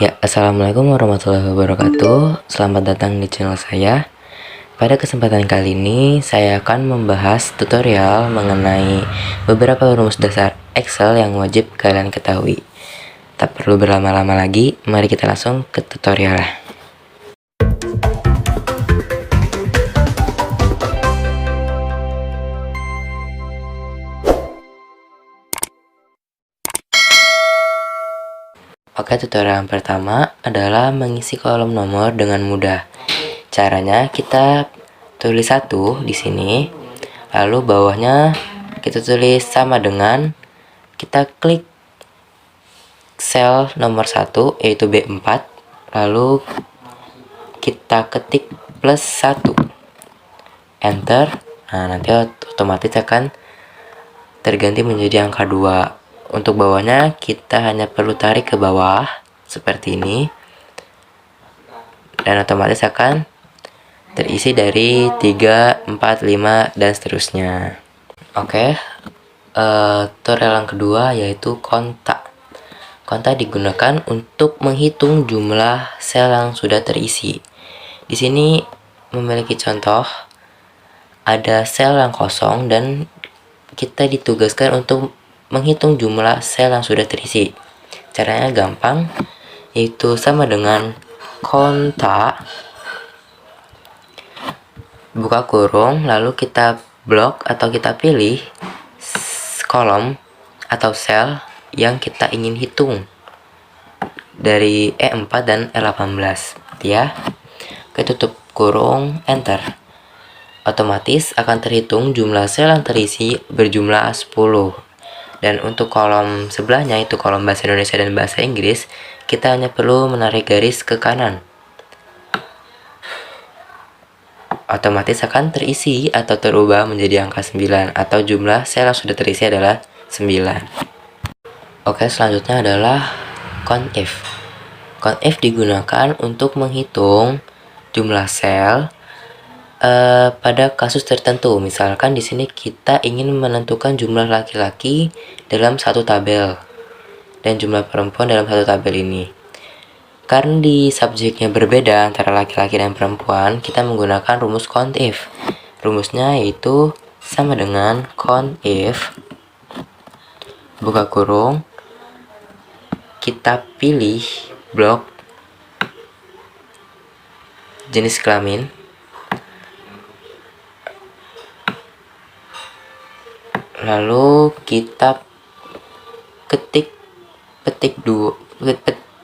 Ya, assalamualaikum warahmatullahi wabarakatuh. Selamat datang di channel saya. Pada kesempatan kali ini, saya akan membahas tutorial mengenai beberapa rumus dasar Excel yang wajib kalian ketahui. Tak perlu berlama-lama lagi, mari kita langsung ke tutorial. Oke, tutorial yang pertama adalah mengisi kolom nomor dengan mudah. Caranya kita tulis 1 di sini, lalu bawahnya kita tulis sama dengan, kita klik sel nomor 1 yaitu B4, lalu kita ketik plus 1, enter. Nah, nanti otomatis akan terganti menjadi angka 2. Untuk bawahnya kita hanya perlu tarik ke bawah seperti ini, dan otomatis akan terisi dari 3, 4, 5 dan seterusnya. Oke, tutorial yang kedua yaitu kontak. Kontak digunakan untuk menghitung jumlah sel yang sudah terisi. Di sini memiliki contoh, ada sel yang kosong dan kita ditugaskan untuk menghitung jumlah sel yang sudah terisi. Caranya gampang, yaitu sama dengan kontak, buka kurung, lalu kita blok atau kita pilih kolom atau sel yang kita ingin hitung dari E4 dan E18 ya. Kita tutup kurung, enter. Otomatis akan terhitung jumlah sel yang terisi berjumlah 10. Dan untuk kolom sebelahnya, itu kolom bahasa Indonesia dan bahasa Inggris, kita hanya perlu menarik garis ke kanan. Otomatis akan terisi atau terubah menjadi angka 9, atau jumlah sel yang sudah terisi adalah 9. Oke, selanjutnya adalah CONIF. CONIF digunakan untuk menghitung jumlah sel pada kasus tertentu. Misalkan di sini kita ingin menentukan jumlah laki-laki dalam satu tabel dan jumlah perempuan dalam satu tabel ini. Karena di subjeknya berbeda antara laki-laki dan perempuan, kita menggunakan rumus CONIF. Rumusnya yaitu sama dengan CONIF, buka kurung, kita pilih blok jenis kelamin, lalu kita ketik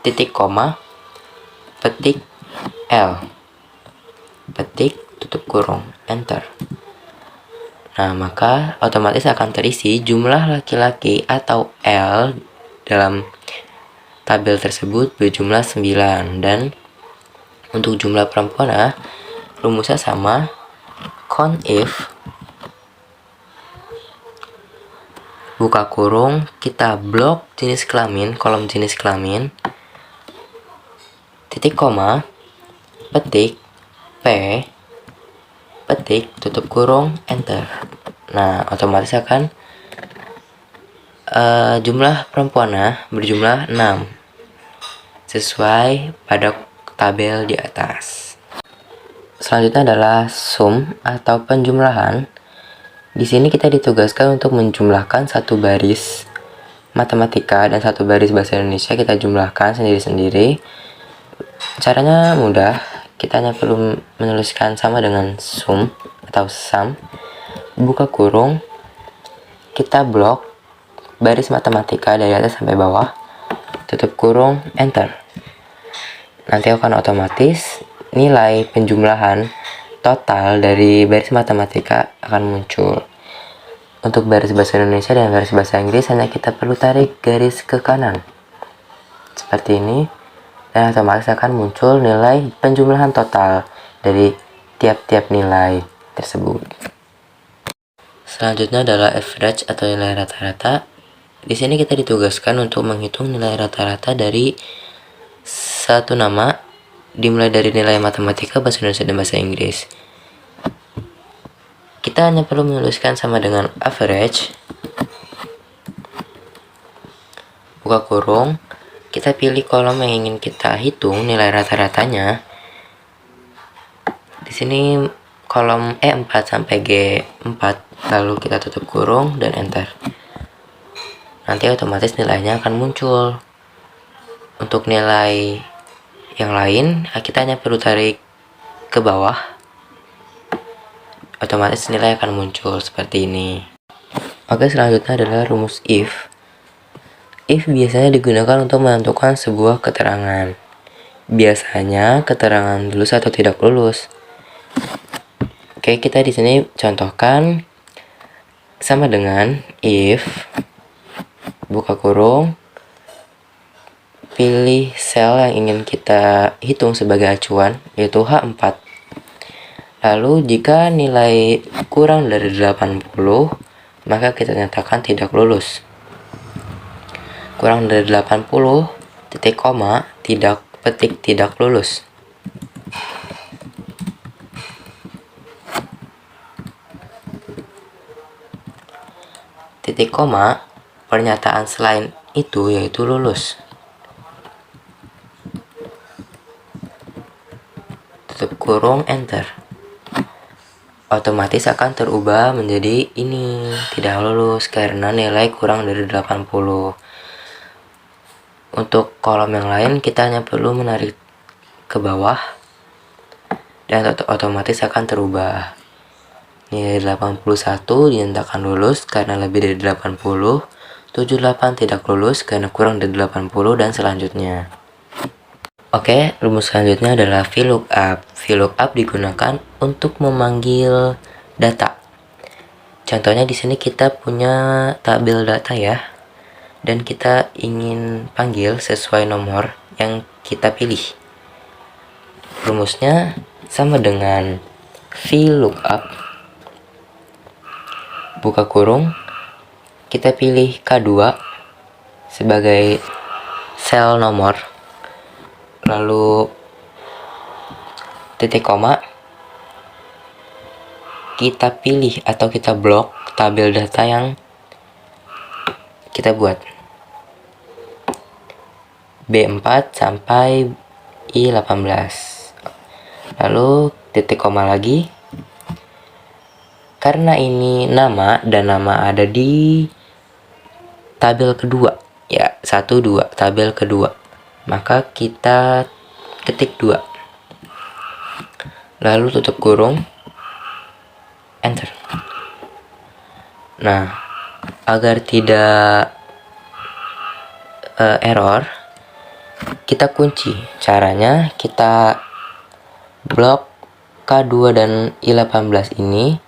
titik koma, petik L, petik tutup kurung, enter. Nah, maka otomatis akan terisi jumlah laki-laki atau L dalam tabel tersebut berjumlah 9. Dan untuk jumlah perempuan, rumusnya sama, CONIF, buka kurung, kita blok jenis kelamin, kolom jenis kelamin, titik koma, petik P, petik tutup kurung, enter. Nah, otomatis akan jumlah perempuan berjumlah 6 sesuai pada tabel di atas. Selanjutnya adalah sum atau penjumlahan. Di sini kita ditugaskan untuk menjumlahkan satu baris matematika dan satu baris bahasa Indonesia, kita jumlahkan sendiri-sendiri. Caranya mudah, kita hanya perlu menuliskan sama dengan sum atau sum, buka kurung, kita blok baris matematika dari atas sampai bawah, tutup kurung, enter. Nanti akan otomatis nilai penjumlahan total dari baris matematika akan muncul. Untuk baris bahasa Indonesia dan baris bahasa Inggris hanya kita perlu tarik garis ke kanan seperti ini, dan otomatis akan muncul nilai penjumlahan total dari tiap-tiap nilai tersebut. Selanjutnya adalah average atau nilai rata-rata. Di sini kita ditugaskan untuk menghitung nilai rata-rata dari satu nama, dimulai dari nilai matematika, bahasa Indonesia dan bahasa Inggris. Kita hanya perlu menuliskan sama dengan average, buka kurung, kita pilih kolom yang ingin kita hitung nilai rata-ratanya. Di sini kolom E4 sampai G4, lalu kita tutup kurung dan enter. Nanti otomatis nilainya akan muncul. Untuk nilai yang lain, kita hanya perlu tarik ke bawah. Otomatis nilai akan muncul seperti ini. Oke, selanjutnya adalah rumus if. If biasanya digunakan untuk menentukan sebuah keterangan. Biasanya keterangan lulus atau tidak lulus. Oke, kita di sini contohkan sama dengan if buka kurung, pilih sel yang ingin kita hitung sebagai acuan, yaitu H4. Lalu jika nilai kurang dari 80, maka kita nyatakan tidak lulus. Kurang dari 80, titik koma, tidak lulus. Titik koma, pernyataan selain itu yaitu lulus. Tutup kurung, enter. Otomatis akan terubah menjadi ini, tidak lulus karena nilai kurang dari 80. Untuk kolom yang lain kita hanya perlu menarik ke bawah dan otomatis akan terubah. Nilai 81 dinyatakan lulus karena lebih dari 80, 78 tidak lulus karena kurang dari 80, dan selanjutnya. Oke, rumus selanjutnya adalah VLOOKUP. VLOOKUP digunakan untuk memanggil data. Contohnya di sini kita punya tabel data ya, dan kita ingin panggil sesuai nomor yang kita pilih. Rumusnya sama dengan VLOOKUP, buka kurung, kita pilih K2 sebagai sel nomor, lalu titik koma, kita pilih atau kita blok tabel data yang kita buat, B4 sampai I18, lalu titik koma lagi. Karena ini nama dan nama ada di tabel kedua ya, 1, 2, tabel kedua, maka kita ketik 2, lalu tutup kurung, enter. Nah, agar tidak error, kita kunci. Caranya kita blok K2 dan I18 ini,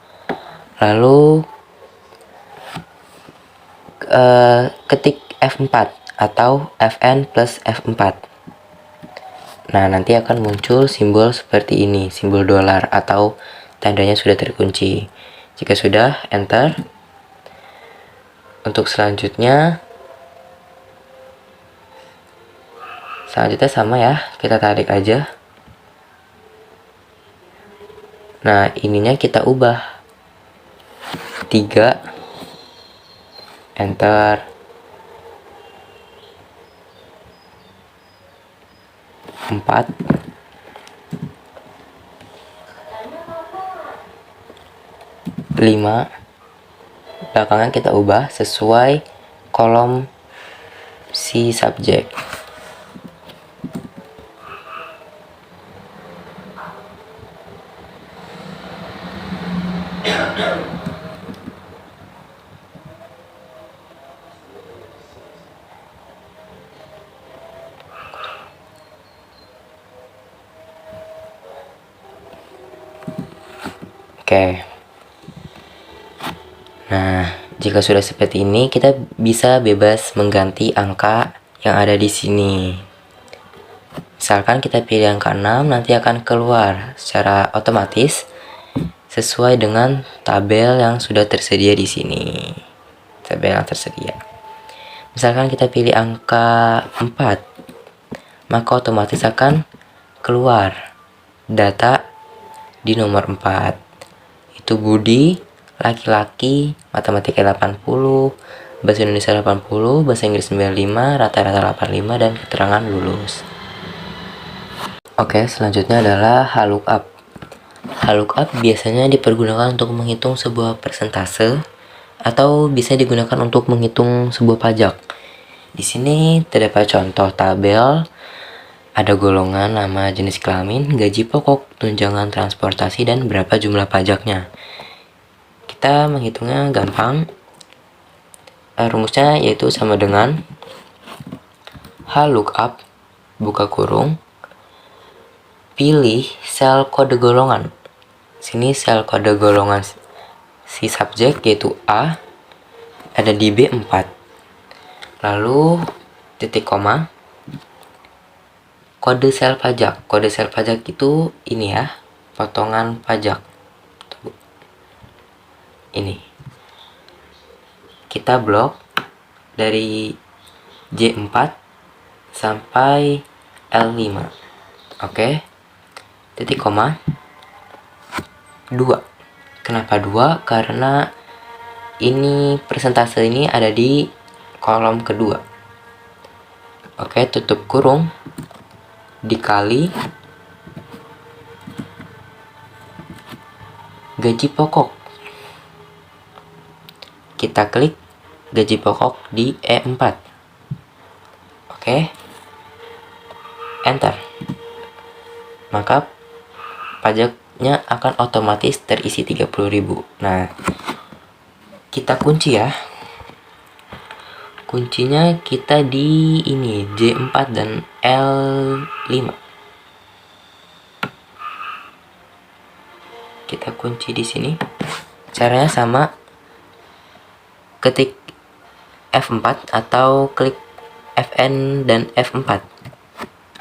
lalu ketik F4 atau Fn plus F4. Nah, nanti akan muncul simbol seperti ini, simbol dolar atau tandanya sudah terkunci. Jika sudah, enter. Untuk selanjutnya sama ya, kita tarik aja. Nah, ininya kita ubah 3, enter. 4, 5, belakangan kita ubah sesuai kolom si subjek. Oke. Nah, jika sudah seperti ini, kita bisa bebas mengganti angka yang ada di sini. Misalkan kita pilih angka 6, nanti akan keluar secara otomatis sesuai dengan tabel yang sudah tersedia di sini. Tabel yang tersedia. Misalkan kita pilih angka 4, maka otomatis akan keluar data di nomor 4. Itu Budi, laki-laki matematika 80, bahasa Indonesia 80, bahasa Inggris 95, rata-rata 85, dan keterangan lulus. Oke, selanjutnya adalah HLOOKUP. HLOOKUP biasanya dipergunakan untuk menghitung sebuah persentase atau bisa digunakan untuk menghitung sebuah pajak. Di sini terdapat contoh tabel, ada golongan, nama, jenis kelamin, gaji pokok, tunjangan transportasi, dan berapa jumlah pajaknya. Kita menghitungnya gampang. Rumusnya yaitu sama dengan HLOOKUP, buka kurung, pilih sel kode golongan. Sini sel kode golongan si subjek yaitu A ada di B4. Lalu titik koma, kode sel pajak. Kode sel pajak itu ini ya, potongan pajak. Tuh. Ini. Kita blok dari J4 sampai L5. Oke. Titik koma 2. Kenapa 2? Karena ini persentase ini ada di kolom kedua. Oke, tutup kurung dikali gaji pokok. Kita klik gaji pokok di E4. Oke. Enter. Maka pajaknya akan otomatis terisi 30.000. Nah, kita kunci ya. Kuncinya kita di ini J4 dan L5. Kita kunci di sini. Caranya sama. Ketik F4 atau klik Fn dan F4.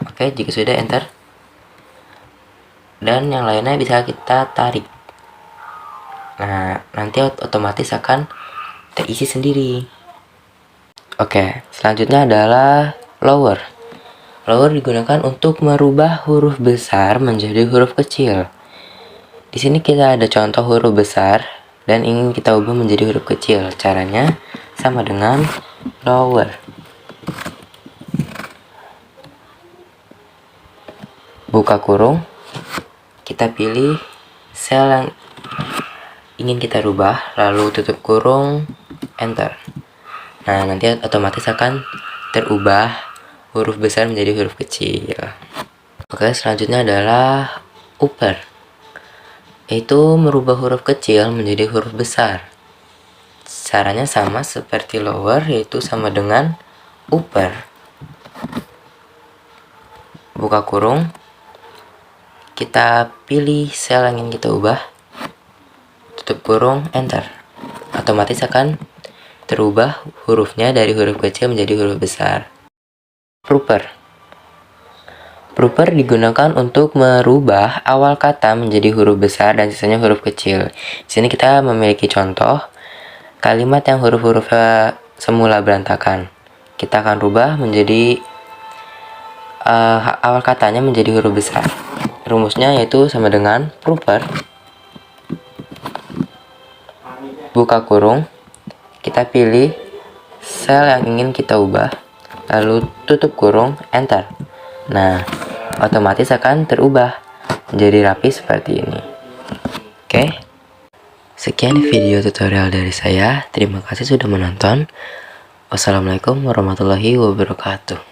Oke, jika sudah enter. Dan yang lainnya bisa kita tarik. Nah, nanti otomatis akan terisi sendiri. Oke, selanjutnya adalah lower. Lower digunakan untuk merubah huruf besar menjadi huruf kecil. Di sini kita ada contoh huruf besar dan ingin kita ubah menjadi huruf kecil. Caranya sama dengan lower. Buka kurung. Kita pilih sel yang ingin kita rubah, lalu tutup kurung, enter. Nah, nanti otomatis akan terubah huruf besar menjadi huruf kecil. Oke, selanjutnya adalah upper, yaitu merubah huruf kecil menjadi huruf besar. Caranya sama seperti lower, yaitu sama dengan upper. Buka kurung. Kita pilih sel yang ingin kita ubah, tutup kurung, enter. Otomatis akan terubah hurufnya dari huruf kecil menjadi huruf besar. Proper. Proper digunakan untuk merubah awal kata menjadi huruf besar dan sisanya huruf kecil. Di sini kita memiliki contoh kalimat yang huruf-hurufnya semula berantakan. Kita akan rubah menjadi awal katanya menjadi huruf besar. Rumusnya yaitu sama dengan proper. Buka kurung. Kita pilih sel yang ingin kita ubah, lalu tutup kurung, enter. Nah, otomatis akan terubah menjadi rapi seperti ini. Oke. Sekian video tutorial dari saya. Terima kasih sudah menonton. Wassalamualaikum warahmatullahi wabarakatuh.